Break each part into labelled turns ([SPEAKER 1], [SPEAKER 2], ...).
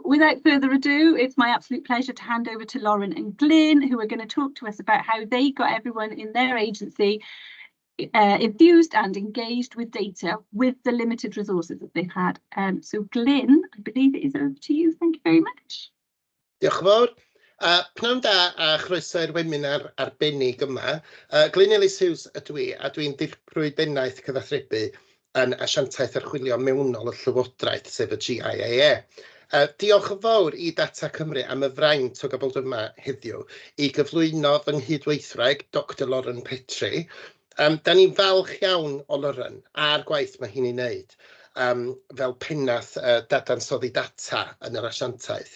[SPEAKER 1] without further ado, it's my absolute pleasure to hand over to Lauren and Glyn, who are going to talk to us about how they got everyone in their agency infused and engaged with data with the limited resources that they've had. So Glyn, I believe it is over to you. Thank you very much.
[SPEAKER 2] Diolch yn fawr. Pnawn da a chroeso i'r webinar arbennig yma. Glyn Hughes ydw i, a dwi'n dirprwy bennaeth cyfathrebu yn asiantaeth archwilio mewnol y Llywodraeth, sef y GIAA. Diolch yn fawr i Data Cymru am y fraint o gael bod yma heddiw i gyflwyno fy nghydweithwraig, Dr Lauren Petri. Da ni'n falch iawn o Lauren a'r gwaith mae hi'n ei wneud fel pennaeth dadansoddi data yn yr asiantaeth.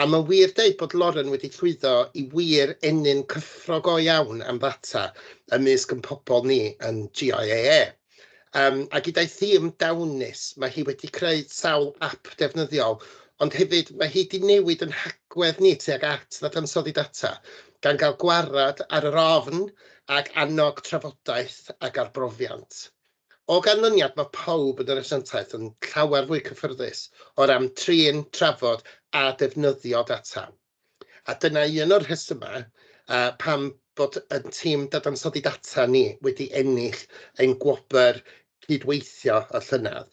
[SPEAKER 2] A mae'n wir deud bod Lauren wedi llwyddo i wir ennyn cyffro go iawn am ddata ymysg yn pobl ni yn GIAA. A gyda'i thîm dawnus, mae hi wedi creu sawl app defnyddiol, ond hefyd mae hi wedi newid yn hagwedd ni tuag at ddadansoddi data, gan gael gwarad ar yr ofn ac annog trafodaeth ac arbrofiant. O ganlyniad, mae pawb yn yr asiantaeth yn llawer fwy cyffyrddus o ran trin, trafod a defnyddio data. A dyna un o'r rhesymau pam bod y tîm dadansoddi data ni wedi ennill ein gwobr cydweithio y llynedd.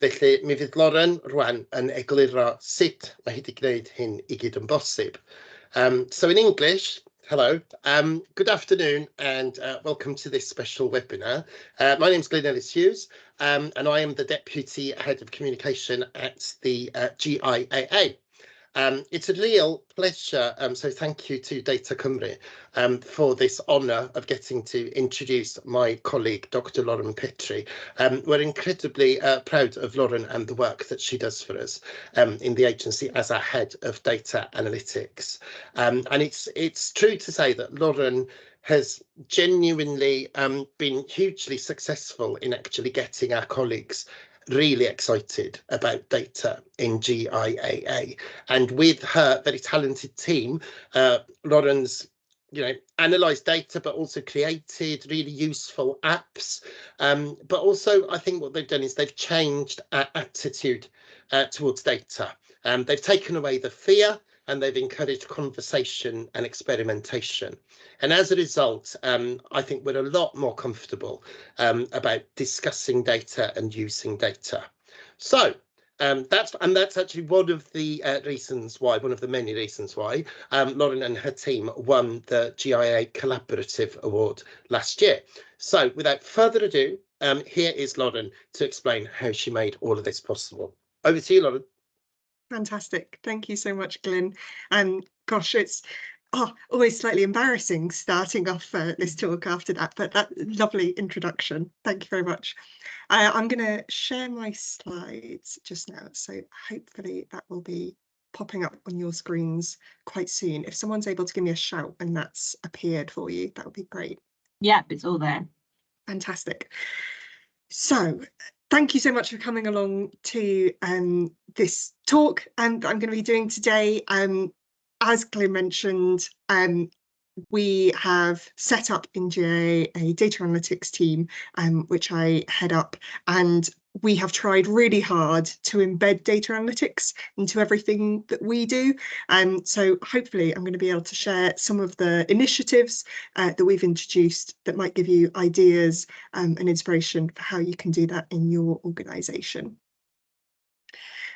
[SPEAKER 2] Felly, mi fydd Lauren rwan yn egluro sut mae hi wedi gwneud hyn i gyd yn bosib. So in English, hello, good afternoon and welcome to this special webinar. My name is Glyn Hughes and I am the Deputy Head of Communication at the GIAA. It's a real pleasure, so thank you to Data Cymru for this honour of getting to introduce my colleague, Dr Lauren Petri. We're incredibly proud of Lauren and the work that she does for us in the agency as our Head of Data Analytics. And it's true to say that Lauren has genuinely been hugely successful in actually getting our colleagues really excited about data in GIAA, and with her very talented team, Lauren's analysed data, but also created really useful apps. But also, I think what they've done is they've changed our attitude towards data. They've taken away the fear and they've encouraged conversation and experimentation. And as a result, I think we're a lot more comfortable about discussing data and using data. So that's actually one of the reasons why, one of the many reasons why Lauren and her team won the GIA Collaborative Award last year. So without further ado, here is Lauren to explain how she made all of this possible. Over to you, Lauren.
[SPEAKER 3] Fantastic. Thank you so much, Glyn. And gosh, it's always slightly embarrassing starting off this talk after that, but that lovely introduction. Thank you very much. I'm going to share my slides just now, so hopefully that will be popping up on your screens quite soon. If someone's able to give me a shout when that's appeared for you, that would be great.
[SPEAKER 1] Yep, it's all there.
[SPEAKER 3] Fantastic. So thank you so much for coming along to this talk, and I'm going to be doing today. As Claire mentioned, we have set up in GA a data analytics team, which I head up, and we have tried really hard to embed data analytics into everything that we do. So hopefully I'm going to be able to share some of the initiatives that we've introduced that might give you ideas and inspiration for how you can do that in your organisation.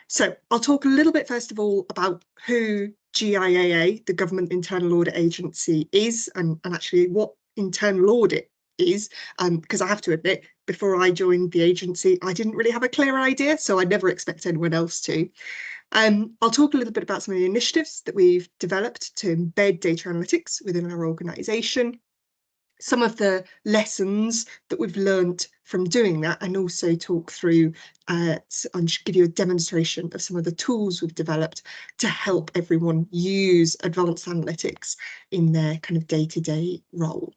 [SPEAKER 3] So I'll talk a little bit first of all about who GIAA, the Government Internal Audit Agency, is, and actually what internal audit is, because I have to admit, before I joined the agency, I didn't really have a clear idea, so I never expect anyone else to. I'll talk a little bit about some of the initiatives that we've developed to embed data analytics within our organisation, some of the lessons that we've learned from doing that, and also talk through and give you a demonstration of some of the tools we've developed to help everyone use advanced analytics in their kind of day-to-day role.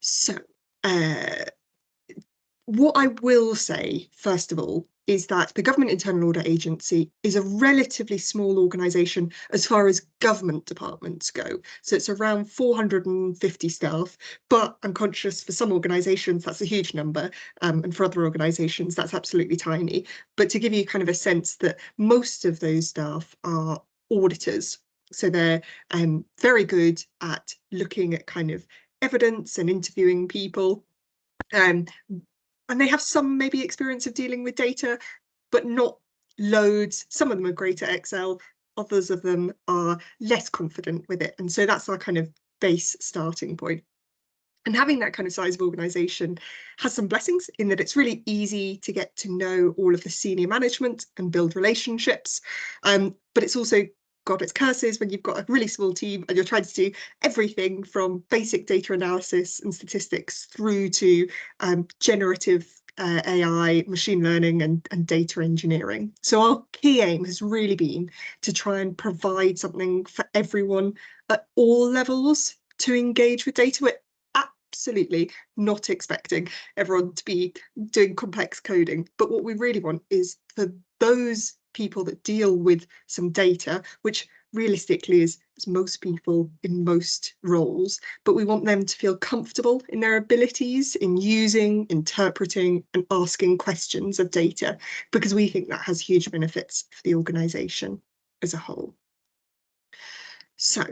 [SPEAKER 3] So what I will say, first of all, is that the Government Internal Audit Agency is a relatively small organisation as far as government departments go. So it's around 450 staff, but I'm conscious for some organisations that's a huge number, and for other organisations that's absolutely tiny. But to give you kind of a sense that most of those staff are auditors. So they're very good at looking at kind of evidence and interviewing people. And they have some maybe experience of dealing with data, but not loads. Some of them are great at Excel, others of them are less confident with it. And so that's our kind of base starting point. And having that kind of size of organisation has some blessings in that it's really easy to get to know all of the senior management and build relationships. But it's also got its curses when you've got a really small team and you're trying to do everything from basic data analysis and statistics through to generative AI, machine learning and data engineering. So our key aim has really been to try and provide something for everyone at all levels to engage with data. We're absolutely not expecting everyone to be doing complex coding, but what we really want is for those people that deal with some data, which realistically is most people in most roles, but we want them to feel comfortable in their abilities in using, interpreting and asking questions of data, because we think that has huge benefits for the organisation as a whole. So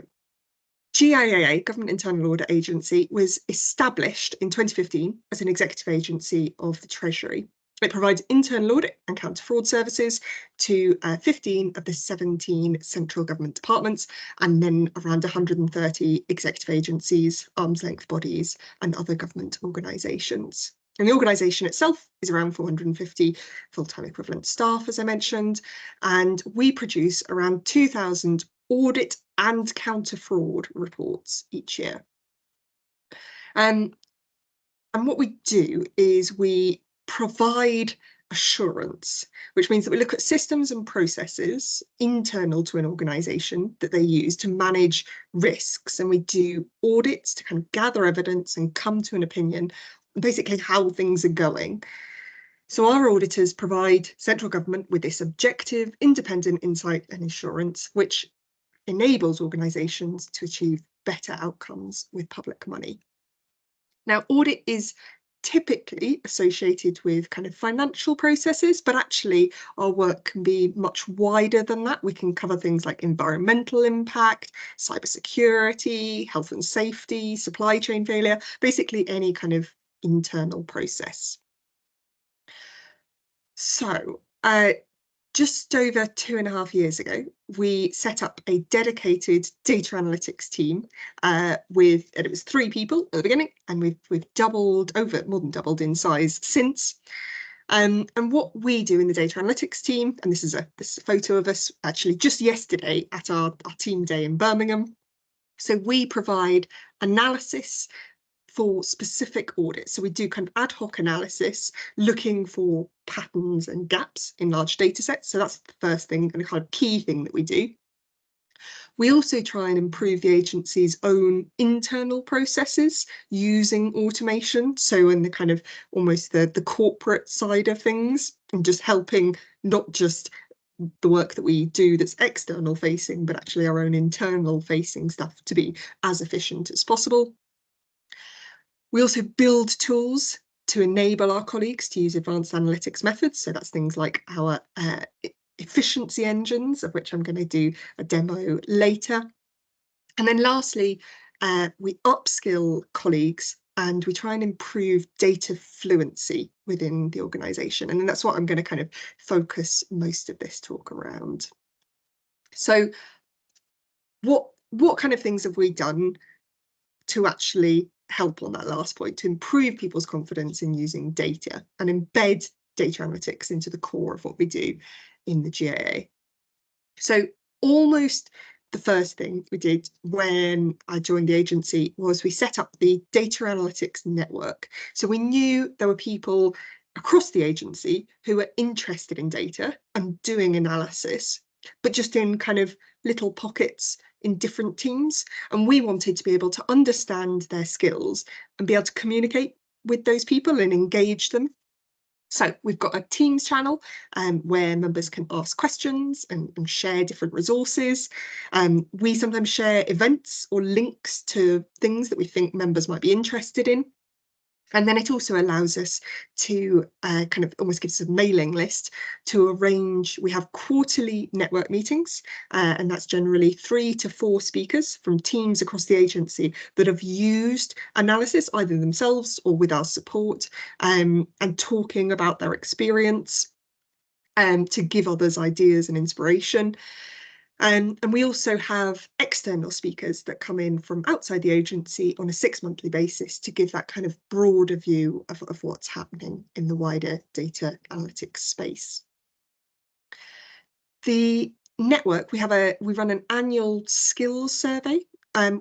[SPEAKER 3] GIAA, Government Internal Audit Agency, was established in 2015 as an executive agency of the Treasury. It provides internal audit and counter-fraud services to 15 of the 17 central government departments, and then around 130 executive agencies, arm's length bodies and other government organisations. And the organisation itself is around 450 full-time equivalent staff, as I mentioned, and we produce around 2,000 audit and counter-fraud reports each year. And what we do is we provide assurance, which means that we look at systems and processes internal to an organisation that they use to manage risks, and we do audits to kind of gather evidence and come to an opinion on basically how things are going. So our auditors provide central government with this objective, independent insight and assurance, which enables organisations to achieve better outcomes with public money. Now, audit is typically associated with kind of financial processes, but actually our work can be much wider than that. We can cover things like environmental impact, cybersecurity, health and safety, supply chain failure, basically any kind of internal process. So just over 2.5 years ago, we set up a dedicated data analytics team and it was 3 people at the beginning, and we've doubled, more than doubled in size since. And what we do in the data analytics team, and this is a photo of us actually just yesterday at our team day in Birmingham. So we provide analysis for specific audits. So we do kind of ad hoc analysis looking for patterns and gaps in large data sets. So that's the first thing and the kind of key thing that we do. We also try and improve the agency's own internal processes using automation. So in the kind of almost the corporate side of things, and just helping not just the work that we do that's external facing, but actually our own internal facing stuff to be as efficient as possible. We also build tools to enable our colleagues to use advanced analytics methods. So that's things like our efficiency engines, of which I'm going to do a demo later. And then lastly, we upskill colleagues and we try and improve data fluency within the organisation. And that's what I'm going to kind of focus most of this talk around. So what kind of things have we done to actually help on that last point, to improve people's confidence in using data and embed data analytics into the core of what we do in the GIA? So almost the first thing we did when I joined the agency was we set up the data analytics network. So we knew there were people across the agency who were interested in data and doing analysis, but just in kind of little pockets in different teams, and we wanted to be able to understand their skills and be able to communicate with those people and engage them. So we've got a Teams channel where members can ask questions and share different resources. We sometimes share events or links to things that we think members might be interested in. And then it also allows us to kind of almost gives us a mailing list to arrange. We have quarterly network meetings, and that's generally 3 to 4 speakers from teams across the agency that have used analysis either themselves or with our support, and talking about their experience to give others ideas and inspiration. And we also have external speakers that come in from outside the agency on a 6-monthly basis to give that kind of broader view of what's happening in the wider data analytics space. The network, we run an annual skills survey,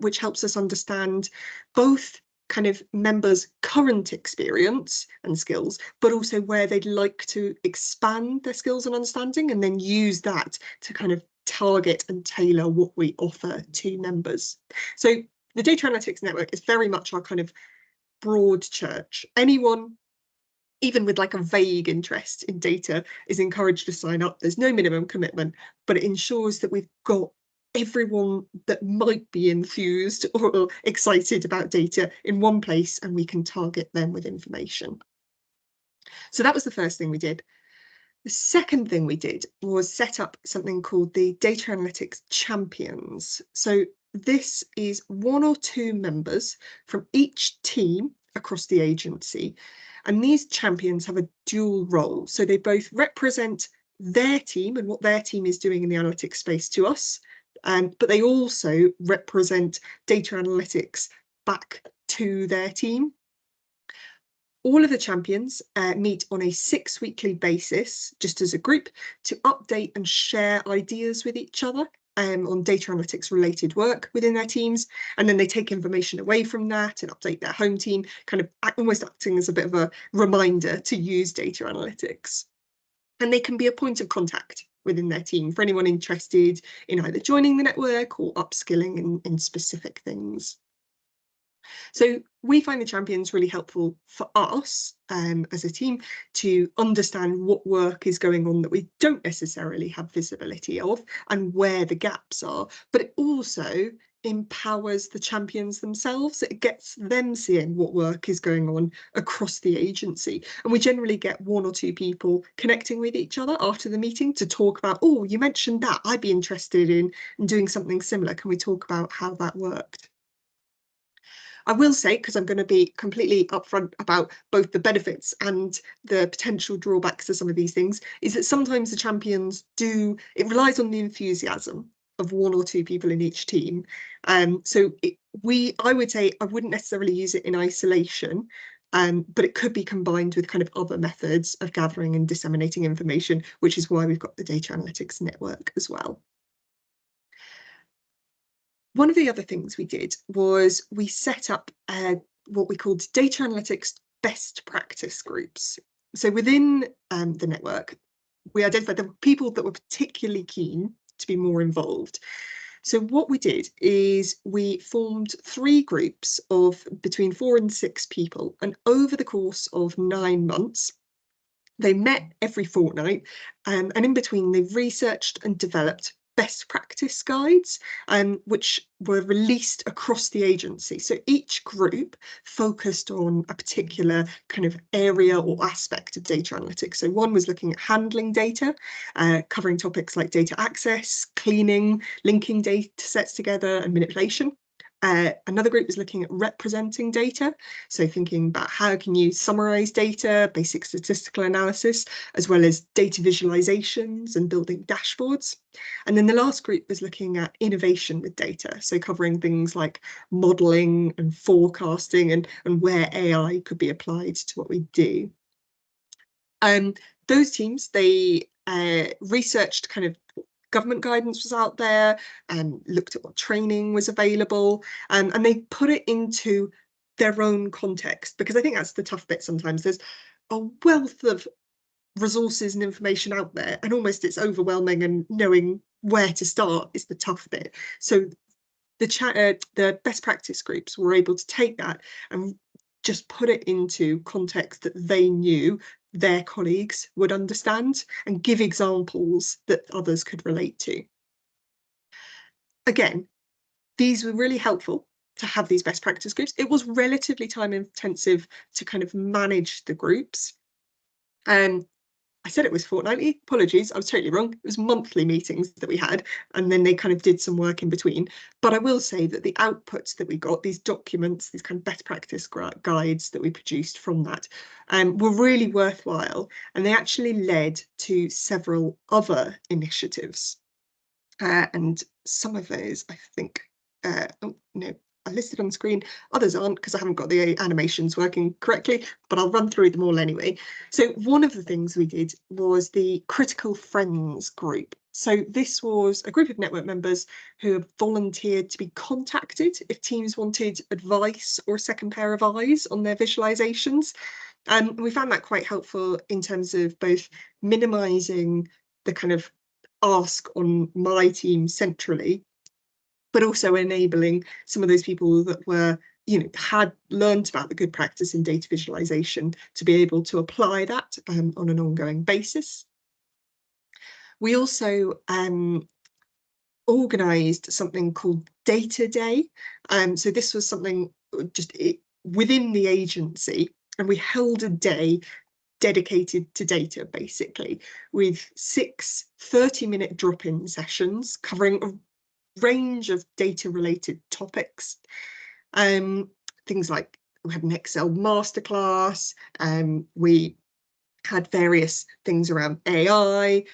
[SPEAKER 3] which helps us understand both kind of members' current experience and skills, but also where they'd like to expand their skills and understanding, and then use that to kind of target and tailor what we offer to members. So the Data Analytics Network is very much our kind of broad church. Anyone, even with like a vague interest in data, is encouraged to sign up. There's no minimum commitment, but it ensures that we've got everyone that might be enthused or excited about data in one place, and we can target them with information. So that was the first thing we did. The second thing we did was set up something called the Data Analytics Champions. So this is 1 or 2 members from each team across the agency, and these champions have a dual role. So they both represent their team and what their team is doing in the analytics space to us, but they also represent data analytics back to their team. All of the champions meet on a 6-weekly basis, just as a group, to update and share ideas with each other on data analytics related work within their teams. And then they take information away from that and update their home team, kind of almost acting as a bit of a reminder to use data analytics. And they can be a point of contact within their team for anyone interested in either joining the network or upskilling in specific things. So we find the champions really helpful for us as a team to understand what work is going on that we don't necessarily have visibility of and where the gaps are, but it also empowers the champions themselves. It gets them seeing what work is going on across the agency. And we generally get 1 or 2 people connecting with each other after the meeting to talk about, oh, you mentioned that, I'd be interested in doing something similar. Can we talk about how that worked? I will say, because I'm going to be completely upfront about both the benefits and the potential drawbacks to some of these things, is that sometimes the champions it relies on the enthusiasm of 1 or 2 people in each team. So I would say I wouldn't necessarily use it in isolation, but it could be combined with kind of other methods of gathering and disseminating information, which is why we've got the Data Analytics Network as well. One of the other things we did was we set up what we called data analytics best practice groups. So within the network, we identified the people that were particularly keen to be more involved. So what we did is we formed 3 groups of between 4 and 6 people, and over the course of 9 months, they met every fortnight, and in between they've researched and developed best practice guides, which were released across the agency. So each group focused on a particular kind of area or aspect of data analytics. So one was looking at handling data, covering topics like data access, cleaning, linking data sets together, and manipulation. Another group was looking at representing data, so thinking about how can you summarize data, basic statistical analysis, as well as data visualizations and building dashboards. And then the last group was looking at innovation with data, so covering things like modeling and forecasting and where AI could be applied to what we do. Those teams, they researched kind of government guidance was out there and looked at what training was available, and they put it into their own context, because I think that's the tough bit sometimes. There's a wealth of resources and information out there, and almost it's overwhelming, and knowing where to start is the tough bit. So the best practice groups were able to take that and just put it into context that they knew their colleagues would understand and give examples that others could relate to. Again, these were really helpful to have these best practice groups. It was relatively time intensive to kind of manage the groups. I said it was fortnightly, apologies, I was totally wrong. It was monthly meetings that we had, and then they kind of did some work in between. But I will say that the outputs that we got, these documents, these kind of best practice guides that we produced from that, were really worthwhile, and they actually led to several other initiatives. And some of those, I think, oh, no, I listed on the screen, others aren't because I haven't got the animations working correctly, but I'll run through them all anyway. So one of the things we did was the Critical Friends group. So this was a group of network members who have volunteered to be contacted if teams wanted advice or a second pair of eyes on their visualizations. And we found that quite helpful in terms of both minimising the kind of ask on my team centrally, but also enabling some of those people that were, had learned about the good practice in data visualization to be able to apply that on an ongoing basis. We also organised something called Data Day. So this was something just within the agency, and we held a day dedicated to data, basically, with 6 30-minute drop-in sessions covering a range of data-related topics. Things like we had an Excel masterclass, we had various things around AI,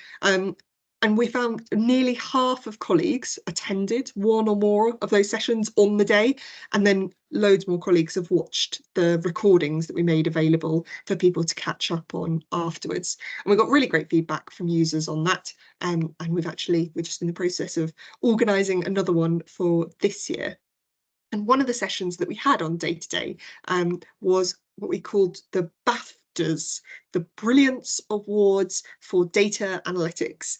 [SPEAKER 3] and we found nearly half of colleagues attended one or more of those sessions on the day, and then loads more colleagues have watched the recordings that we made available for people to catch up on afterwards. And we got really great feedback from users on that, and we're just in the process of organising another one for this year. And one of the sessions that we had on Data Day was what we called the BAFTAs, the Brilliance Awards for Data Analytics,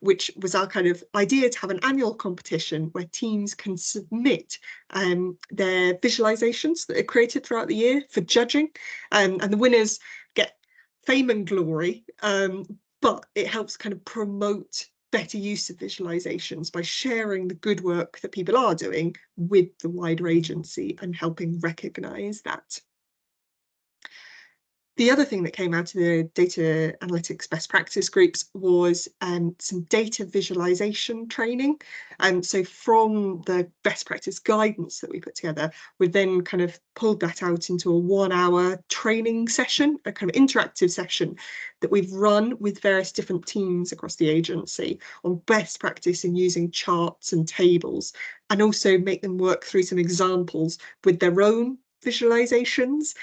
[SPEAKER 3] which was our kind of idea to have an annual competition where teams can submit their visualizations that are created throughout the year for judging, and the winners get fame and glory, but it helps kind of promote better use of visualizations by sharing the good work that people are doing with the wider agency and helping recognise that. The other thing that came out of the data analytics best practice groups was some data visualization training. And so from the best practice guidance that we put together, we then kind of pulled that out into a 1-hour training session, a kind of interactive session that we've run with various different teams across the agency on best practice in using charts and tables, and also make them work through some examples with their own visualizations.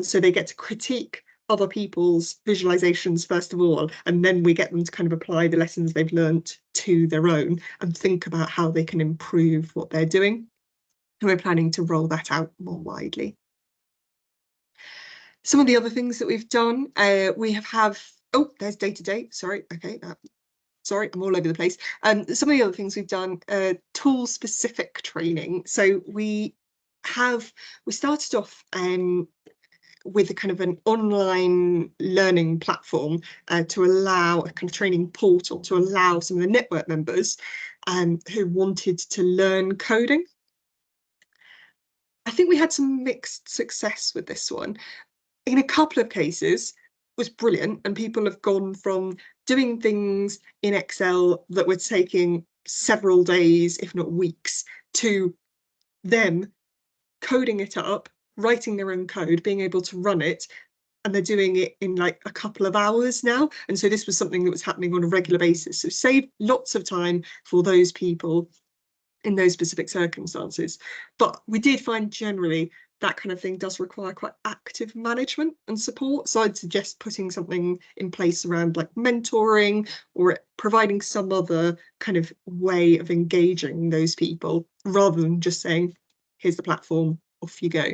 [SPEAKER 3] So they get to critique other people's visualizations first of all, and then we get them to kind of apply the lessons they've learnt to their own and think about how they can improve what they're doing. And we're planning to roll that out more widely. Some of the other things that we've done, we have oh, there's Data Day, sorry, okay, sorry, I'm all over the place. Some of the other things we've done, tool specific training. So we started off with a kind of an online learning platform to allow a kind of training portal to allow some of the network members who wanted to learn coding. I think we had some mixed success with this one. In a couple of cases, it was brilliant, and people have gone from doing things in Excel that were taking several days, if not weeks, to them coding it up, writing their own code, being able to run it, and they're doing it in like a couple of hours now. And so this was something that was happening on a regular basis. So saved lots of time for those people in those specific circumstances. But we did find generally that kind of thing does require quite active management and support. So I'd suggest putting something in place around like mentoring or providing some other kind of way of engaging those people rather than just saying, here's the platform, off you go.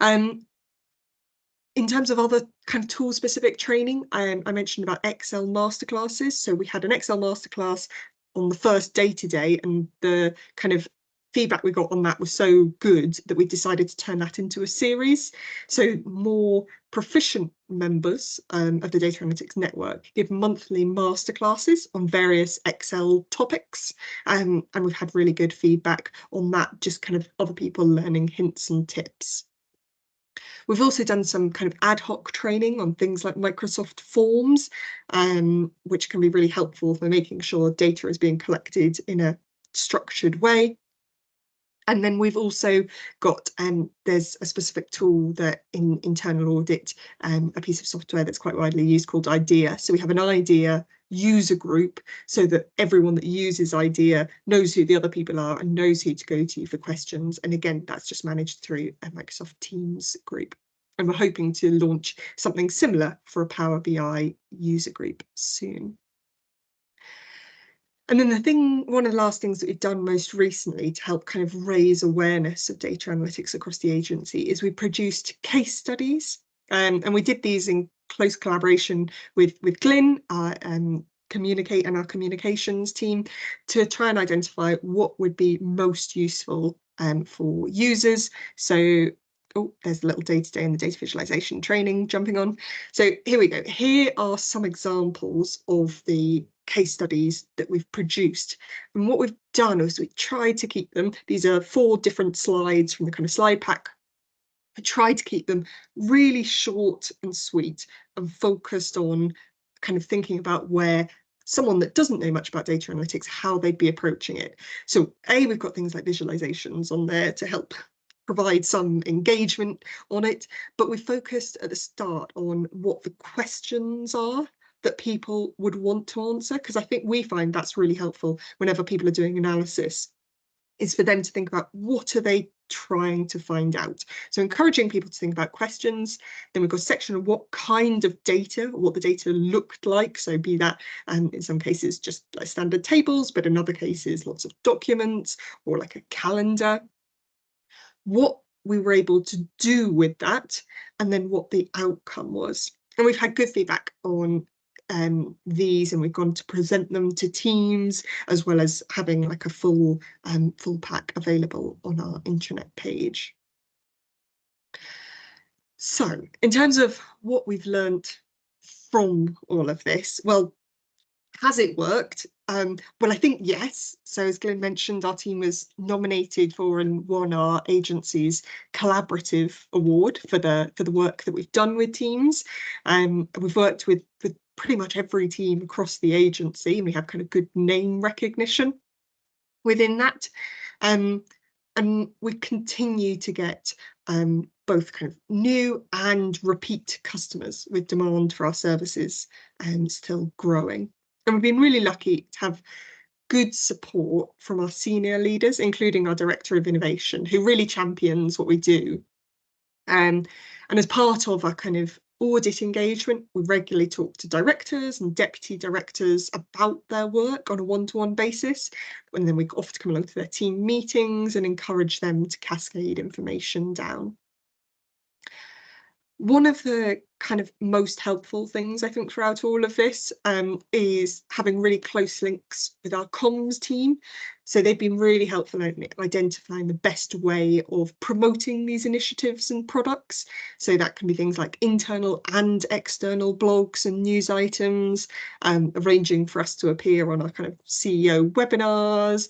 [SPEAKER 3] In terms of other kind of tool specific training, I mentioned about Excel masterclasses. So we had an Excel masterclass on the first Data Day, and the kind of feedback we got on that was so good that we decided to turn that into a series. So more proficient members of the Data Analytics Network give monthly masterclasses on various Excel topics, and we've had really good feedback on that, just kind of other people learning hints and tips. We've also done some kind of ad hoc training on things like Microsoft Forms, which can be really helpful for making sure data is being collected in a structured way. And then we've also got, there's a specific tool that in internal audit, a piece of software that's quite widely used called IDEA. So we have an IDEA user group so that everyone that uses IDEA knows who the other people are and knows who to go to for questions. And again, that's just managed through a Microsoft Teams group. And we're hoping to launch something similar for a Power BI user group soon. And then one of the last things that we've done most recently to help kind of raise awareness of data analytics across the agency is we produced case studies, and we did these in close collaboration with Glyn, our our communications team, to try and identify what would be most useful for users. So, oh, there's a little day-to-day in the data visualization training jumping on. So here we go. Here are some examples of the case studies that we've produced. And what we've done is we tried to keep them, these are 4 different slides from the kind of slide pack. I tried to keep them really short and sweet and focused on kind of thinking about where someone that doesn't know much about data analytics, how they'd be approaching it. So we've got things like visualizations on there to help provide some engagement on it, but we focused at the start on what the questions are that people would want to answer, because I think we find that's really helpful whenever people are doing analysis, is for them to think about what are they trying to find out. So encouraging people to think about questions. Then we've got a section of what kind of data, what the data looked like. So be that in some cases just like standard tables, but in other cases lots of documents or like a calendar. What we were able to do with that, and then what the outcome was. And we've had good feedback on these, and we've gone to present them to teams, as well as having like a full pack available on our intranet page. So in terms of what we've learnt from all of this, well, has it worked? Well, I think yes. So as Glyn mentioned, our team was nominated for and won our agency's collaborative award for the work that we've done with teams. We've worked with pretty much every team across the agency, and we have kind of good name recognition within that. And we continue to get both kind of new and repeat customers, with demand for our services still growing. And we've been really lucky to have good support from our senior leaders, including our Director of Innovation, who really champions what we do. And as part of our kind of audit engagement, we regularly talk to directors and deputy directors about their work on a one-to-one basis. And then we often come along to their team meetings and encourage them to cascade information down. One of the kind of most helpful things, I think, throughout all of this is having really close links with our comms team. So they've been really helpful in identifying the best way of promoting these initiatives and products. So that can be things like internal and external blogs and news items, arranging for us to appear on our kind of CEO webinars.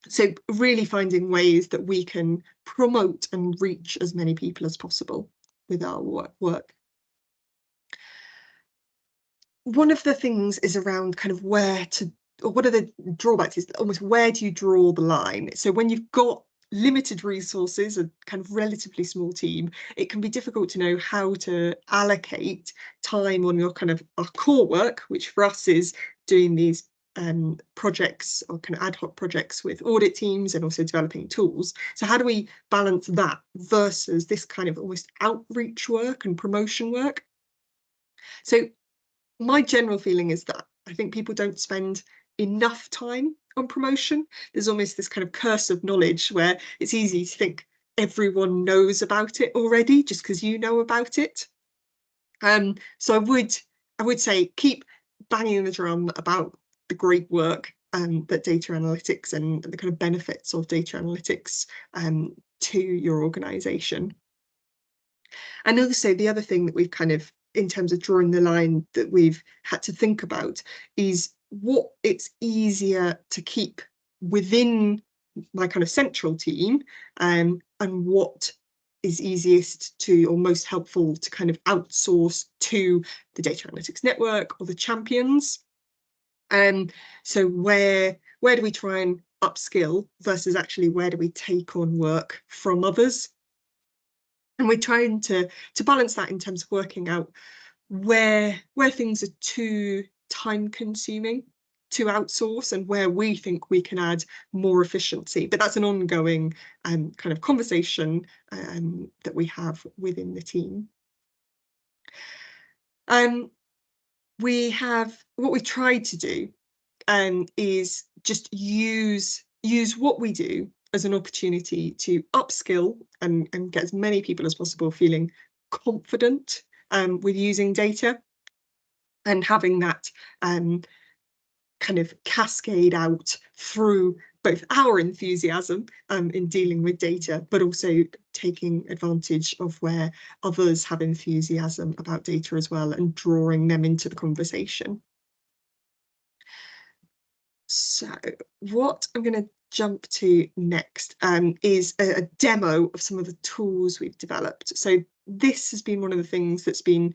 [SPEAKER 3] So really finding ways that we can promote and reach as many people as possible with our work. One of the things is around kind of what are the drawbacks, is almost where do you draw the line? So when you've got limited resources, a kind of relatively small team, it can be difficult to know how to allocate time on your kind of our core work, which for us is doing these projects or kind of ad hoc projects with audit teams and also developing tools. So how do we balance that versus this kind of almost outreach work and promotion work? So my general feeling is that I think people don't spend enough time on promotion. There's almost this kind of curse of knowledge where it's easy to think everyone knows about it already just because you know about it. So I would say keep banging the drum about the great work that data analytics and the kind of benefits of data analytics to your organisation. And also the other thing that we've kind of, in terms of drawing the line that we've had to think about, is what it's easier to keep within my kind of central team, and what is easiest to, or most helpful to, kind of outsource to the data analytics network or the champions. So where do we try and upskill versus actually where do we take on work from others? And we're trying to balance that in terms of working out where things are too time consuming to outsource and where we think we can add more efficiency. But that's an ongoing kind of conversation that we have within the team. What we've tried to do is just use what we do as an opportunity to upskill and get as many people as possible feeling confident with using data, and having that kind of cascade out through both our enthusiasm in dealing with data, but also taking advantage of where others have enthusiasm about data as well and drawing them into the conversation. So what I'm going to jump to next is a demo of some of the tools we've developed. So this has been one of the things that's been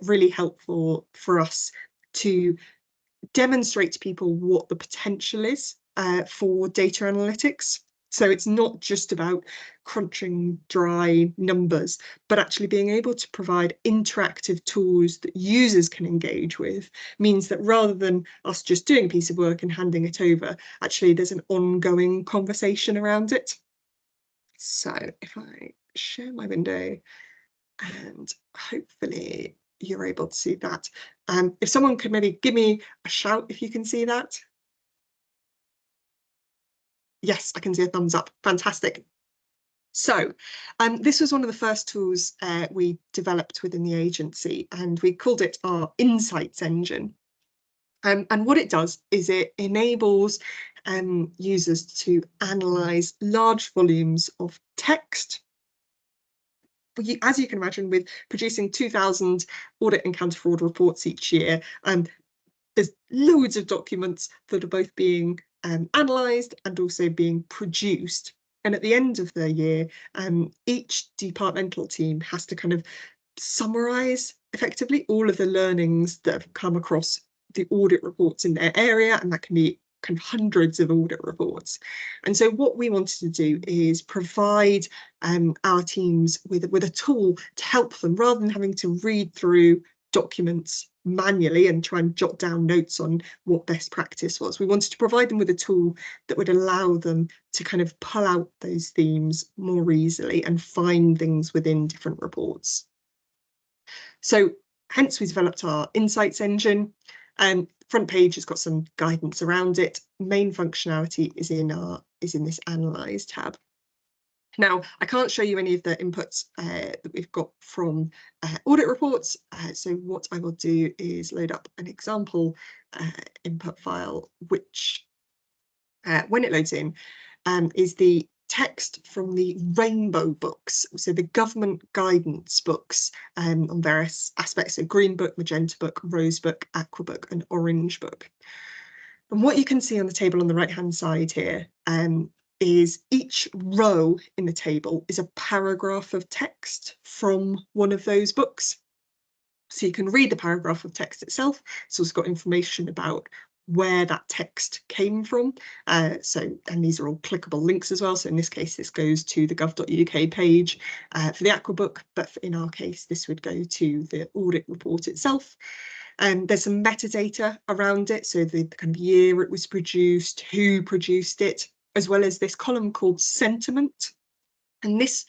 [SPEAKER 3] really helpful for us to demonstrate to people what the potential is for data analytics. So it's not just about crunching dry numbers, but actually being able to provide interactive tools that users can engage with means that rather than us just doing a piece of work and handing it over, actually there's an ongoing conversation around it. So if I share my window, and hopefully you're able to see that. If someone could maybe give me a shout if you can see that. Yes, I can see a thumbs up. Fantastic. So this was one of the first tools we developed within the agency, and we called it our insights engine. And what it does is it enables users to analyze large volumes of text. As you can imagine, with producing 2,000 audit and counter-fraud reports each year, there's loads of documents that are both being analysed and also being produced. And at the end of the year, each departmental team has to kind of summarise effectively all of the learnings that have come across the audit reports in their area, and that can be kind of hundreds of audit reports. And so what we wanted to do is provide our teams with a tool to help them, rather than having to read through documents manually and try and jot down notes on what best practice was. We wanted to provide them with a tool that would allow them to kind of pull out those themes more easily and find things within different reports. So hence we developed our insights engine. Front page has got some guidance around it. Main functionality is in this Analyze tab. Now, I can't show you any of the inputs that we've got from audit reports. So what I will do is load up an example input file, which when it loads in is the text from the rainbow books, so the government guidance books on various aspects, so green book, magenta book, rose book, aqua book and orange book. And what you can see on the table on the right hand side here is each row in the table is a paragraph of text from one of those books. So you can read the paragraph of text itself. It's also got information about where that text came from. And these are all clickable links as well. So in this case, this goes to the gov.uk page for the aqua book, but in our case, this would go to the audit report itself. And there's some metadata around it. So the kind of year it was produced, who produced it, as well as this column called sentiment. And this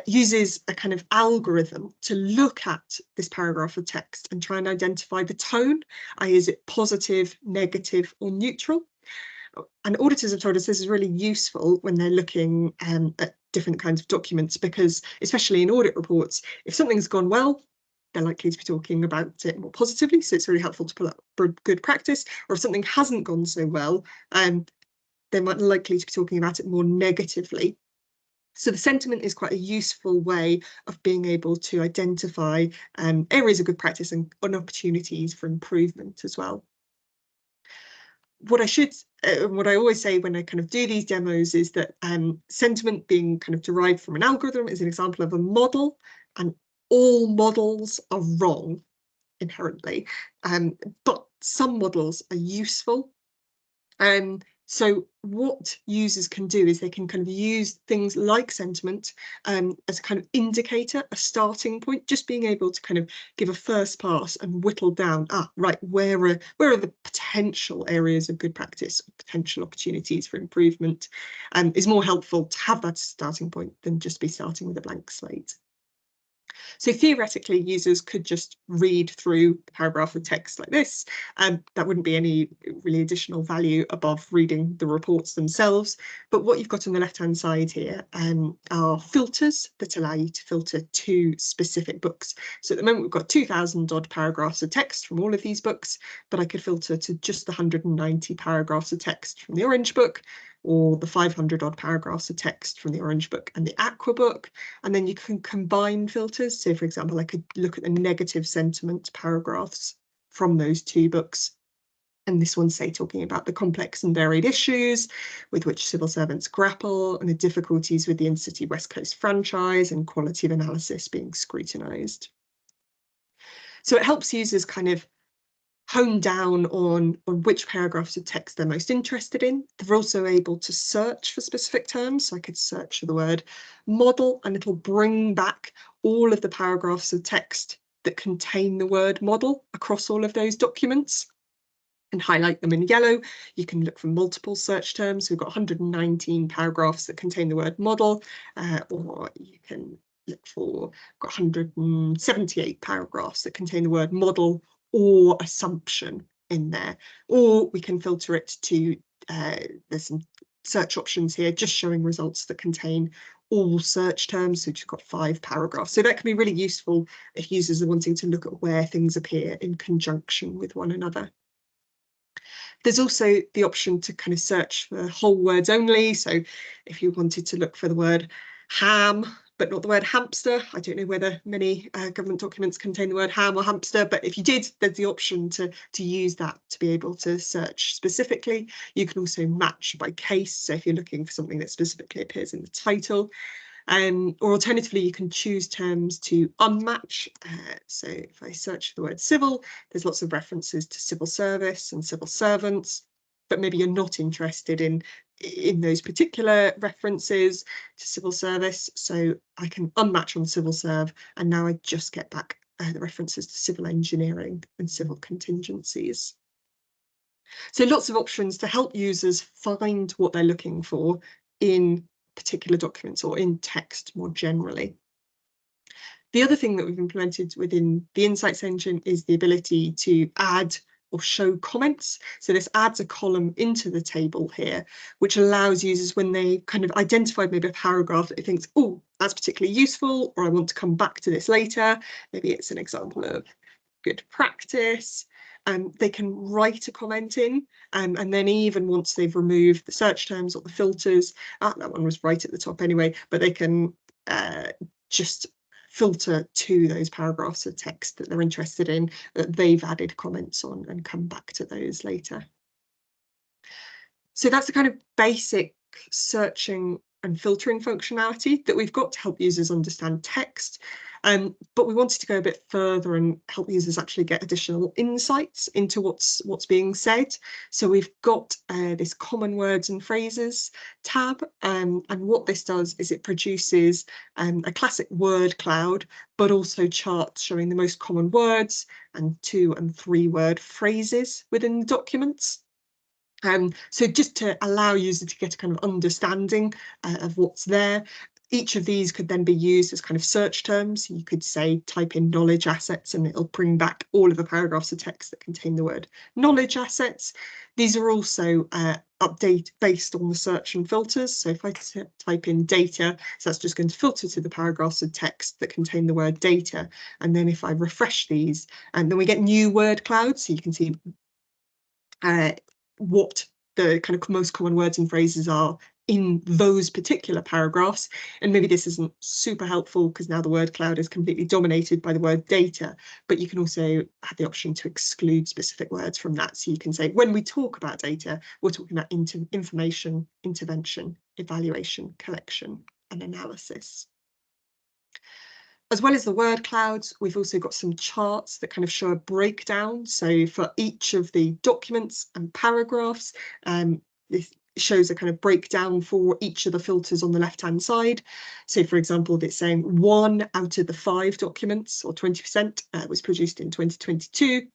[SPEAKER 3] uses a kind of algorithm to look at this paragraph of text and try and identify the tone. Is it positive, negative or neutral? And auditors have told us this is really useful when they're looking at different kinds of documents, because especially in audit reports, if something's gone well, they're likely to be talking about it more positively. So it's really helpful to pull up good practice. Or if something hasn't gone so well, they're likely to be talking about it more negatively. So the sentiment is quite a useful way of being able to identify areas of good practice and opportunities for improvement as well. What I always say when I kind of do these demos is that sentiment being kind of derived from an algorithm is an example of a model, and all models are wrong inherently, but some models are useful. So what users can do is they can kind of use things like sentiment as a kind of indicator, a starting point, just being able to kind of give a first pass and whittle down, right, where are the potential areas of good practice, potential opportunities for improvement, is more helpful to have that starting point than just be starting with a blank slate. So theoretically, users could just read through a paragraph of text like this, and that wouldn't be any really additional value above reading the reports themselves. But what you've got on the left-hand side here are filters that allow you to filter to specific books. So at the moment, we've got 2,000 odd paragraphs of text from all of these books, but I could filter to just the 190 paragraphs of text from the Orange book, or the 500 odd paragraphs of text from the Orange book and the Aqua book. And then you can combine filters. So for example, I could look at the negative sentiment paragraphs from those two books. And this one's, say, talking about the complex and varied issues with which civil servants grapple and the difficulties with the Intercity West Coast franchise and quality of analysis being scrutinised. So it helps users kind of hone down on which paragraphs of text they're most interested in. They're also able to search for specific terms. So I could search for the word model, and it'll bring back all of the paragraphs of text that contain the word model across all of those documents and highlight them in yellow. You can look for multiple search terms. We've got 119 paragraphs that contain the word model, or you can look for 178 paragraphs that contain the word model or assumption in there, or we can filter it to, there's some search options here just showing results that contain all search terms, so you've got 5 paragraphs. So that can be really useful if users are wanting to look at where things appear in conjunction with one another. There's also the option to kind of search for whole words only. So if you wanted to look for the word ham, but not the word hamster. I don't know whether many government documents contain the word ham or hamster, but if you did, there's the option to use that to be able to search specifically. You can also match by case. So if you're looking for something that specifically appears in the title, or alternatively, you can choose terms to unmatch. So if I search for the word civil, there's lots of references to civil service and civil servants, but maybe you're not interested in those particular references to civil service. So I can unmatch on civil serve, and now I just get back the references to civil engineering and civil contingencies. So lots of options to help users find what they're looking for in particular documents or in text more generally. The other thing that we've implemented within the Insights engine is the ability to add or show comments. So this adds a column into the table here, which allows users, when they kind of identified maybe a paragraph that they think, oh, that's particularly useful, or I want to come back to this later. Maybe it's an example of good practice. They can write a comment in, and then even once they've removed the search terms or the filters, that one was right at the top anyway, but they can just filter to those paragraphs of text that they're interested in, that they've added comments on, and come back to those later. So that's the kind of basic searching and filtering functionality that we've got to help users understand text. But we wanted to go a bit further and help users actually get additional insights into what's being said. So we've got this common words and phrases tab, and what this does is it produces a classic word cloud, but also charts showing the most common words and 2- and 3-word phrases within the documents. So just to allow users to get a kind of understanding of what's there. Each of these could then be used as kind of search terms. You could say type in knowledge assets and it'll bring back all of the paragraphs of text that contain the word knowledge assets. These are also updated based on the search and filters. So if I type in data, so that's just going to filter to the paragraphs of text that contain the word data. And then if I refresh these, and then we get new word clouds, so you can see what the kind of most common words and phrases are in those particular paragraphs. And maybe this isn't super helpful because now the word cloud is completely dominated by the word data, but you can also have the option to exclude specific words from that. So you can say, when we talk about data, we're talking about information, intervention, evaluation, collection, and analysis. As well as the word clouds, we've also got some charts that kind of show a breakdown. So for each of the documents and paragraphs, this shows a kind of breakdown for each of the filters on the left-hand side. So, for example, it's saying 1 out of the 5 documents, or 20%, was produced in 2022,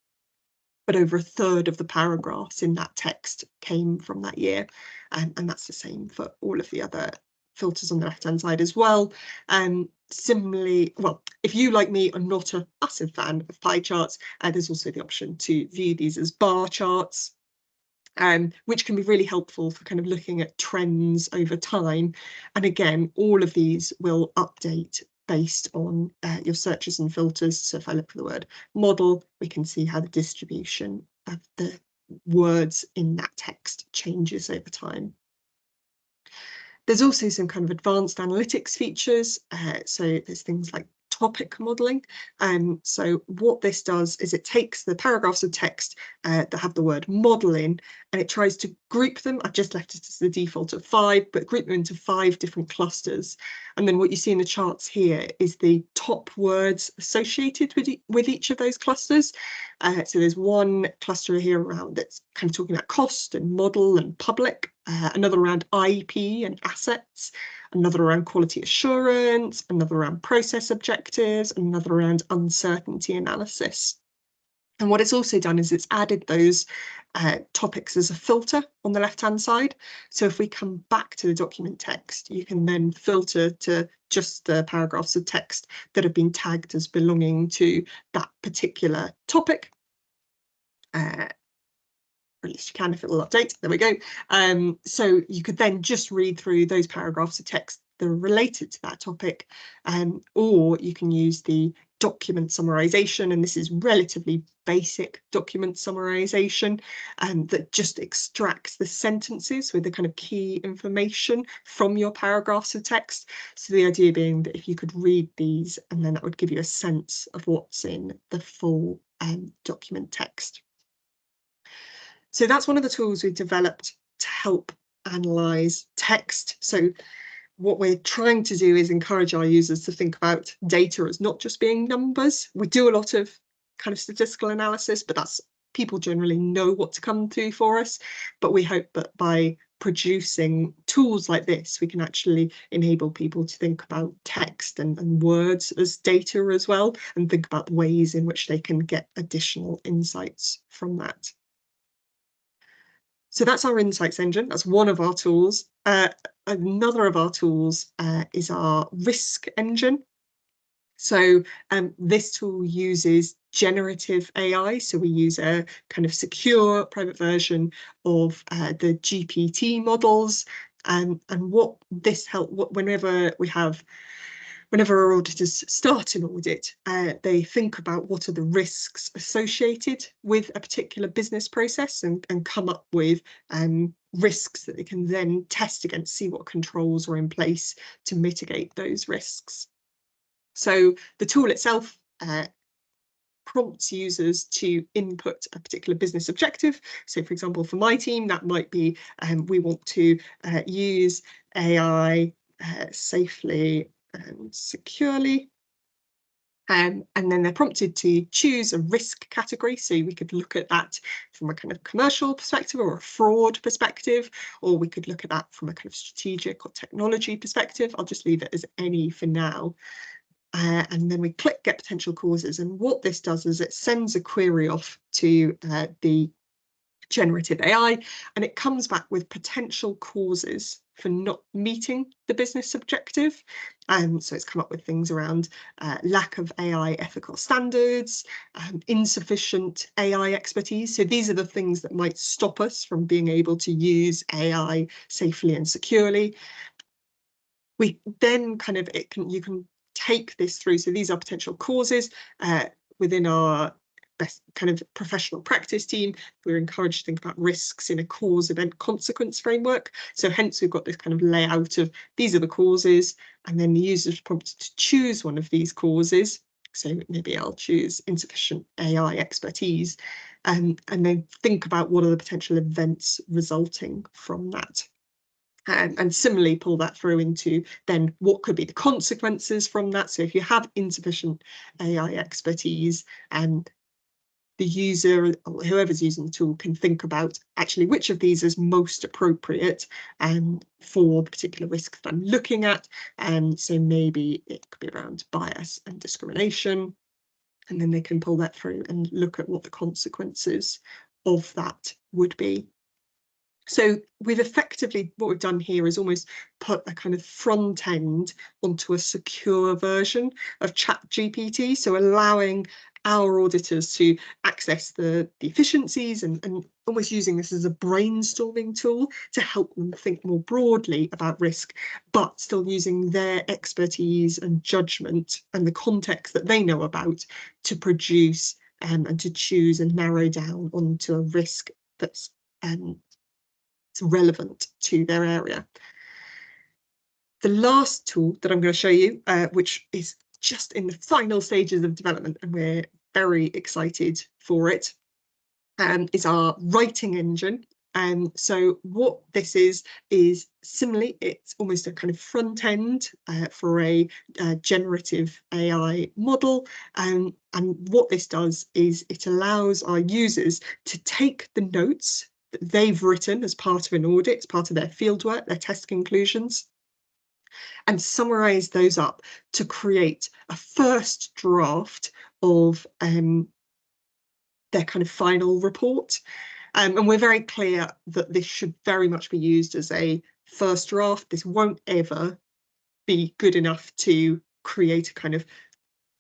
[SPEAKER 3] but over a third of the paragraphs in that text came from that year. And that's the same for all of the other filters on the left-hand side as well. Similarly, well, if you, like me, are not a massive fan of pie charts, there's also the option to view these as bar charts, which can be really helpful for kind of looking at trends over time. And again, all of these will update based on your searches and filters. So if I look for the word model, we can see how the distribution of the words in that text changes over time. There's also some kind of advanced analytics features. So there's things like topic modelling. So what this does is it takes the paragraphs of text that have the word model in, and it tries to group them. I've just left it as the default of 5, but group them into 5 different clusters. And then what you see in the charts here is the top words associated with each of those clusters. So there's one cluster here around that's kind of talking about cost and model and public, another around IP and assets, another around quality assurance, another around process objectives, and another around uncertainty analysis. And what it's also done is it's added those topics as a filter on the left-hand side. So if we come back to the document text, you can then filter to just the paragraphs of text that have been tagged as belonging to that particular topic. Or at least you can if it will update. There we go. So you could then just read through those paragraphs of text that are related to that topic, or you can use the document summarization, and this is relatively basic document summarization, that just extracts the sentences with the kind of key information from your paragraphs of text. So the idea being that if you could read these, and then that would give you a sense of what's in the full document text. So that's one of the tools we've developed to help analyze text. So what we're trying to do is encourage our users to think about data as not just being numbers. We do a lot of kind of statistical analysis, but that's, people generally know what to come through for us. But we hope that by producing tools like this, we can actually enable people to think about text and words as data as well, and think about the ways in which they can get additional insights from that. So that's our insights engine. That's one of our tools. Another of our tools is our risk engine. So this tool uses generative AI. So we use a kind of secure private version of the GPT models. And what this helps, whenever our auditors start an audit, they think about what are the risks associated with a particular business process, and come up with risks that they can then test against, see what controls are in place to mitigate those risks. So the tool itself prompts users to input a particular business objective. So for example, for my team, that might be we want to use AI safely and securely, and then they're prompted to choose a risk category. So we could look at that from a kind of commercial perspective or a fraud perspective, or we could look at that from a kind of strategic or technology perspective. I'll just leave it as any for now. And then we click get potential causes, and what this does is it sends a query off to the generative AI, and it comes back with potential causes for not meeting the business objective. So it's come up with things around lack of AI ethical standards, insufficient AI expertise. So these are the things that might stop us from being able to use AI safely and securely. We then kind of, you can take this through. So these are potential causes within our best kind of professional practice team, we're encouraged to think about risks in a cause, event, consequence framework. So hence we've got this kind of layout of these are the causes, and then the user is prompted to choose one of these causes. So maybe I'll choose insufficient AI expertise, and then think about what are the potential events resulting from that. And similarly pull that through into then what could be the consequences from that. So if you have insufficient AI expertise, and the user or whoever's using the tool can think about actually which of these is most appropriate for the particular risk that I'm looking at. And so maybe it could be around bias and discrimination, and then they can pull that through and look at what the consequences of that would be. So we've effectively, what we've done here is almost put a kind of front end onto a secure version of ChatGPT, so allowing our auditors to access the efficiencies and almost using this as a brainstorming tool to help them think more broadly about risk, but still using their expertise and judgment and the context that they know about to produce and to choose and narrow down onto a risk that's relevant to their area. The last tool that I'm going to show you, which is just in the final stages of development, and we're very excited for it, is our writing engine. So what this is similarly, it's almost a kind of front end for a generative AI model. And what this does is it allows our users to take the notes that they've written as part of an audit, as part of their fieldwork, their test conclusions, and summarize those up to create a first draft of their kind of final report. And we're very clear that this should very much be used as a first draft. This won't ever be good enough to create a kind of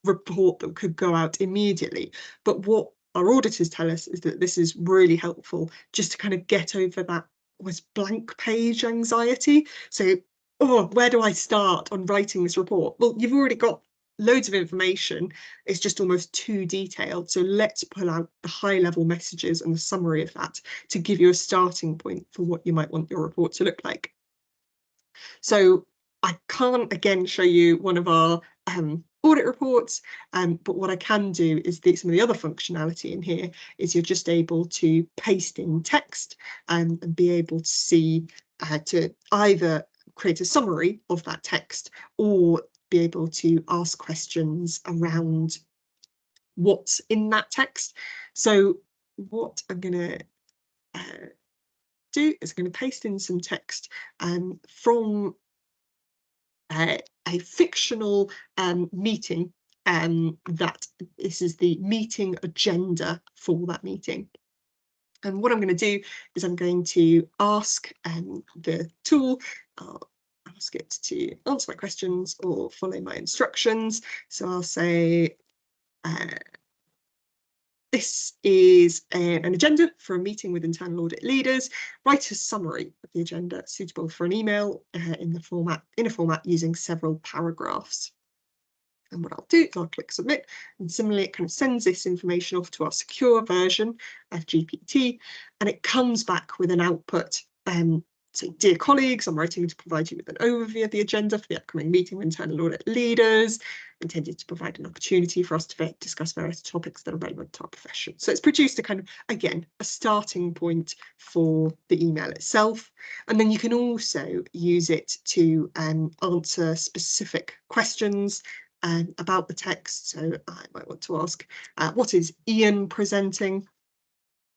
[SPEAKER 3] report that could go out immediately. But what our auditors tell us is that this is really helpful just to kind of get over that almost blank page anxiety. So, oh, where do I start on writing this report? Well, you've already got loads of information. It's just almost too detailed. So let's pull out the high level messages and the summary of that to give you a starting point for what you might want your report to look like. So I can't again show you one of our audit reports, but what I can do is some of the other functionality in here is you're just able to paste in text and be able to see to either create a summary of that text or be able to ask questions around what's in that text. So what I'm going to do is I'm going to paste in some text from a fictional meeting, that this is the meeting agenda for that meeting. And what I'm going to do is I'm going to ask the tool, I'll ask it to answer my questions or follow my instructions. So I'll say, this is an agenda for a meeting with internal audit leaders. Write a summary of the agenda suitable for an email in a format using several paragraphs. And what I'll do is I'll click submit, and similarly it kind of sends this information off to our secure version of GPT, and it comes back with an output. So, dear colleagues, I'm writing to provide you with an overview of the agenda for the upcoming meeting with internal audit leaders, intended to provide an opportunity for us to discuss various topics that are relevant to our profession. So it's produced a kind of, again, a starting point for the email itself. And then you can also use it to answer specific questions about the text. So I might want to ask, what is Ian presenting?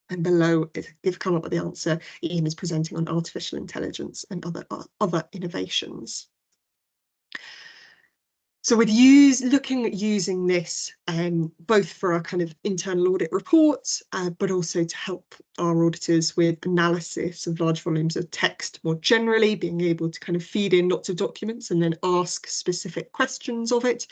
[SPEAKER 3] And below if come up with the answer, Ian is presenting on artificial intelligence and other innovations. So with looking at using this both for our kind of internal audit reports, but also to help our auditors with analysis of large volumes of text more generally, being able to kind of feed in lots of documents and then ask specific questions of it,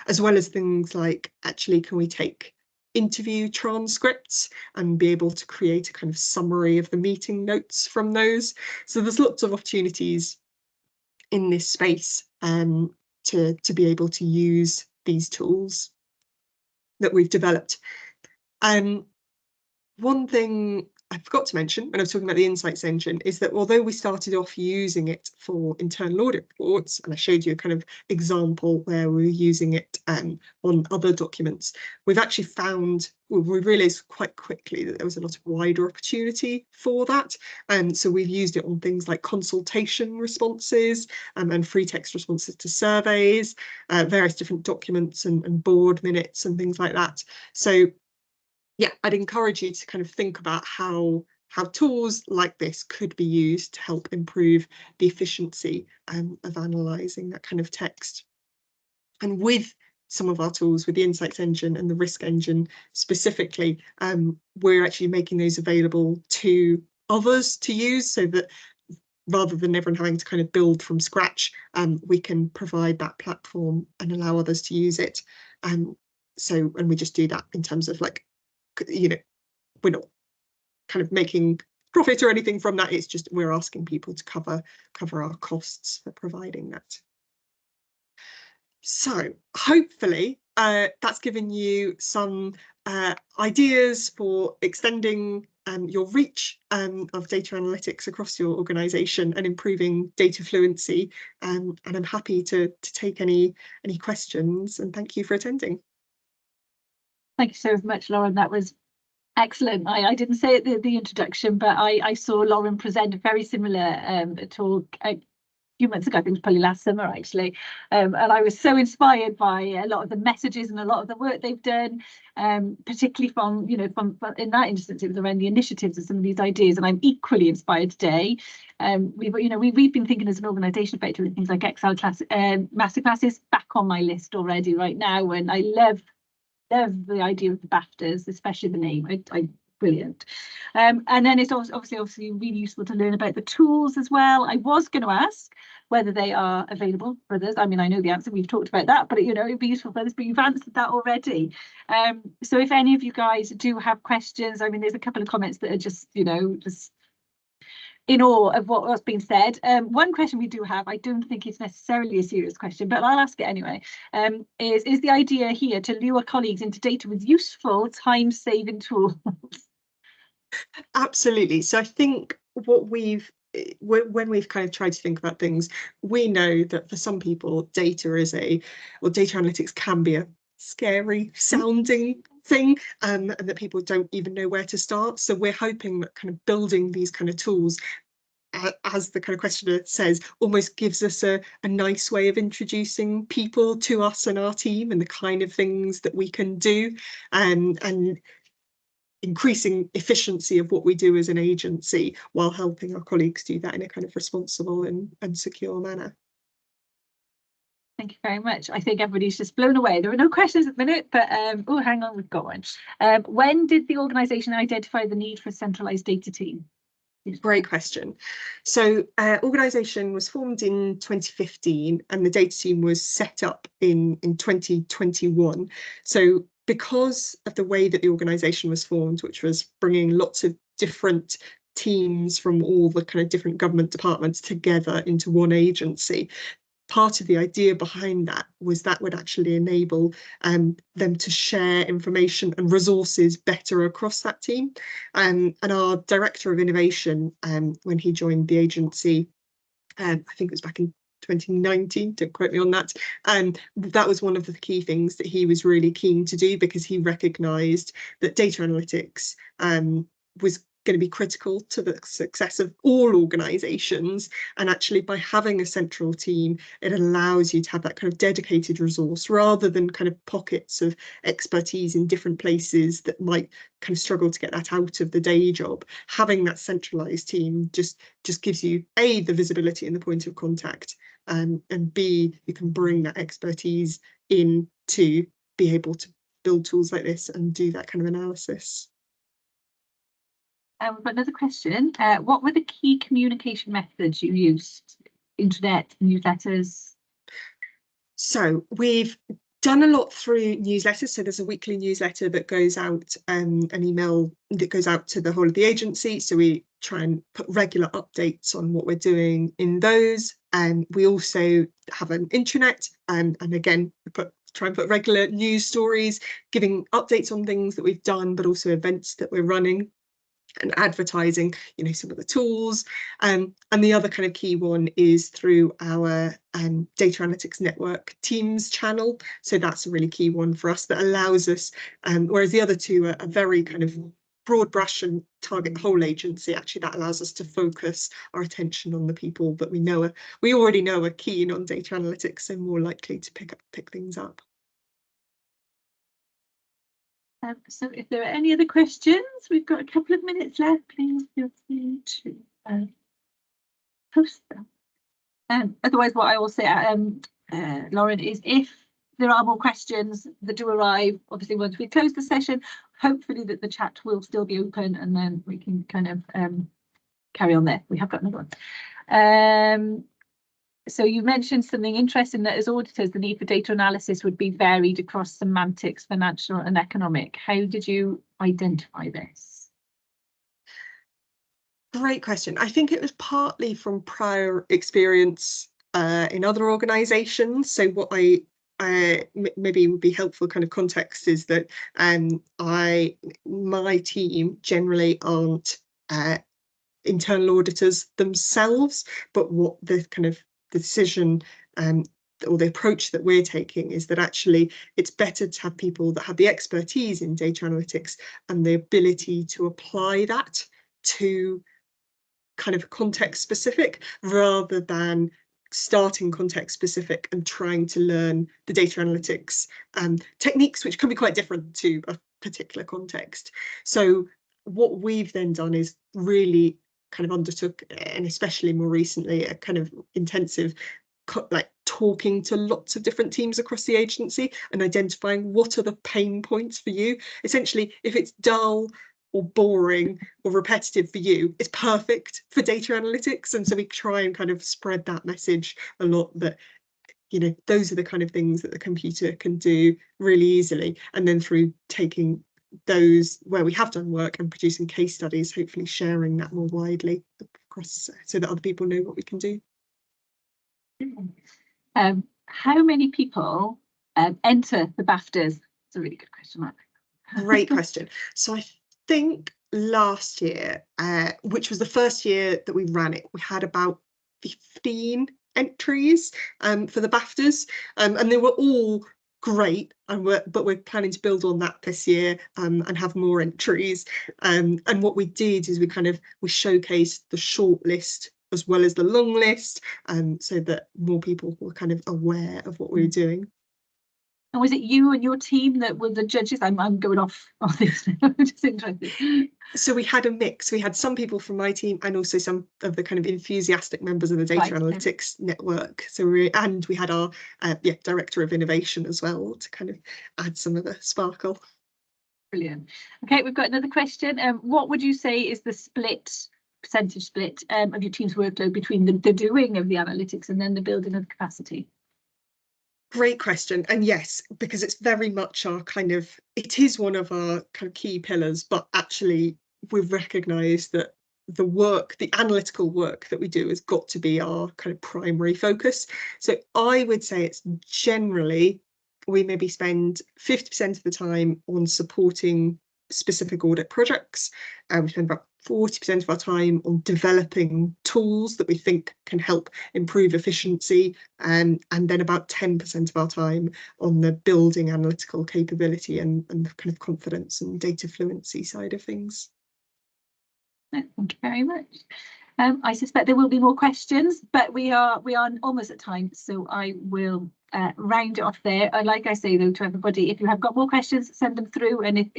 [SPEAKER 3] as well as things like, actually, can we take interview transcripts and be able to create a kind of summary of the meeting notes from those. So there's lots of opportunities in this space to be able to use these tools that we've developed. One thing I forgot to mention when I was talking about the Insights engine is that although we started off using it for internal audit reports, and I showed you a kind of example where we were using it on other documents, we've actually found, we realised quite quickly that there was a lot of wider opportunity for that. And so we've used it on things like consultation responses and free text responses to surveys, various different documents and board minutes and things like that. So yeah, I'd encourage you to kind of think about how tools like this could be used to help improve the efficiency of analysing that kind of text. And with some of our tools, with the Insights engine and the Risk engine specifically, we're actually making those available to others to use, so that rather than everyone having to kind of build from scratch, we can provide that platform and allow others to use it. And we just do that in terms of, like, you know, we're not kind of making profit or anything from that. It's just we're asking people to cover our costs for providing that. So hopefully that's given you some ideas for extending your reach of data analytics across your organisation and improving data fluency. And I'm happy to take any questions, and thank you for attending.
[SPEAKER 1] Thank you so much, Lauren. That was excellent. I didn't say it at the introduction, but I saw Lauren present a very similar talk a few months ago. I think it was probably last summer, actually. And I was so inspired by a lot of the messages and a lot of the work they've done, particularly from in that instance, it was around the initiatives and some of these ideas. And I'm equally inspired today. We've been thinking as an organisation about doing things like Excel class, masterclasses, back on my list already right now, and I love the idea of the BAFTAs, especially the name. Brilliant. And then it's also obviously really useful to learn about the tools as well. I was going to ask whether they are available for others. I mean, I know the answer, we've talked about that, but it'd be useful for others, but you've answered that already. So if any of you guys do have questions, I mean, there's a couple of comments that are just in awe of what's been said. One question we do have, I don't think it's necessarily a serious question, but I'll ask it anyway, is the idea here to lure colleagues into data with useful time-saving tools?
[SPEAKER 3] Absolutely. So I think when we've kind of tried to think about things, we know that for some people data analytics can be a scary sounding thing, and that people don't even know where to start. So we're hoping that kind of building these kind of tools, as the kind of questioner says, almost gives us a nice way of introducing people to us and our team and the kind of things that we can do, and increasing efficiency of what we do as an agency while helping our colleagues do that in a kind of responsible and secure manner.
[SPEAKER 1] Thank you very much. I think everybody's just blown away. There are no questions at the minute, but oh, hang on, we've got one. When did the organisation identify the need for a centralised data team?
[SPEAKER 3] Great question. So organisation was formed in 2015 and the data team was set up in 2021. So because of the way that the organisation was formed, which was bringing lots of different teams from all the kind of different government departments together into one agency, part of the idea behind that was that would actually enable them to share information and resources better across that team. And our director of innovation, when he joined the agency, I think it was back in 2019, don't quote me on that, that was one of the key things that he was really keen to do, because he recognised that data analytics was going to be critical to the success of all organisations, and actually by having a central team it allows you to have that kind of dedicated resource rather than kind of pockets of expertise in different places that might kind of struggle to get that out of the day job. Having that centralised team just gives you A, the visibility and the point of contact, and B, you can bring that expertise in to be able to build tools like this and do that kind of analysis.
[SPEAKER 1] We've got another question. What were the key communication methods you used? Internet, newsletters?
[SPEAKER 3] So we've done a lot through newsletters. So there's a weekly newsletter that goes out, an email that goes out to the whole of the agency. So we try and put regular updates on what we're doing in those. And we also have an intranet, and again, we put try and put regular news stories, giving updates on things that we've done, but also events that we're running, and advertising, you know, some of the tools. And the other kind of key one is through our data analytics network Teams channel. So that's a really key one for us that allows us, whereas the other two are very kind of broad brush and target the whole agency, actually that allows us to focus our attention on the people that we already know are keen on data analytics, so more likely to pick things up.
[SPEAKER 1] So if there are any other questions, we've got a couple of minutes left. Please feel free to post them. Otherwise, what I will say, Lauren, is if there are more questions that do arrive, obviously once we close the session, hopefully that the chat will still be open and then we can kind of carry on there. We have got another one. So you mentioned something interesting, that as auditors, the need for data analysis would be varied across semantics, financial and economic. How did you identify this?
[SPEAKER 3] Great question. I think it was partly from prior experience in other organisations. So what I maybe would be helpful kind of context is that my team generally aren't internal auditors themselves, but what the kind of the decision or the approach that we're taking is that actually it's better to have people that have the expertise in data analytics and the ability to apply that to kind of context specific, rather than starting context specific and trying to learn the data analytics techniques, which can be quite different to a particular context. So what we've then done is really kind of undertook, and especially more recently, a kind of intensive like talking to lots of different teams across the agency and identifying what are the pain points for you. Essentially, if it's dull or boring or repetitive for you, it's perfect for data analytics. And so we try and kind of spread that message a lot, that, you know, those are the kind of things that the computer can do really easily. And then through taking those where we have done work and producing case studies, hopefully sharing that more widely across so that other people know what we can do.
[SPEAKER 1] How many people enter the BAFTAs? It's a really good question, Mark.
[SPEAKER 3] Great question. So I think last year, which was the first year that we ran it, we had about 15 entries for the BAFTAs, and they were all great, but we're planning to build on that this year and have more entries. And what we did is we showcased the short list as well as the long list, so that more people were kind of aware of what we were doing.
[SPEAKER 1] And was it you and your team that were the judges? I'm going off on this. I'm just interested.
[SPEAKER 3] So we had a mix. We had some people from my team and also some of the kind of enthusiastic members of the data analytics network. So we had our director of innovation as well to kind of add some of the sparkle.
[SPEAKER 1] Brilliant. Okay, we've got another question. What would you say is the percentage split of your team's workload between the doing of the analytics and then the building of capacity?
[SPEAKER 3] Great question. And yes, because it's very much it is one of our kind of key pillars, but actually we've recognised that the analytical work that we do has got to be our kind of primary focus. So I would say it's generally, we maybe spend 50% of the time on supporting specific audit projects. We spend about 40% of our time on developing tools that we think can help improve efficiency, and then about 10% of our time on the building analytical capability and the kind of confidence and data fluency side of things.
[SPEAKER 1] Thank you very much. I suspect there will be more questions, but we are almost at time, so I will round it off there. Like I say though to everybody, if you have got more questions, send them through, and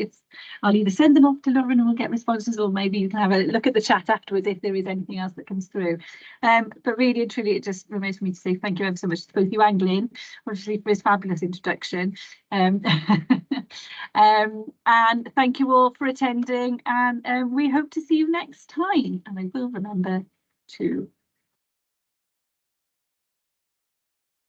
[SPEAKER 1] I'll either send them off to Lauren and we'll get responses, or maybe you can have a look at the chat afterwards if there is anything else that comes through. But really and truly, it just remains for me to say thank you ever so much to both you and Glyn, obviously, for his fabulous introduction. And thank you all for attending, and we hope to see you next time. And I will remember to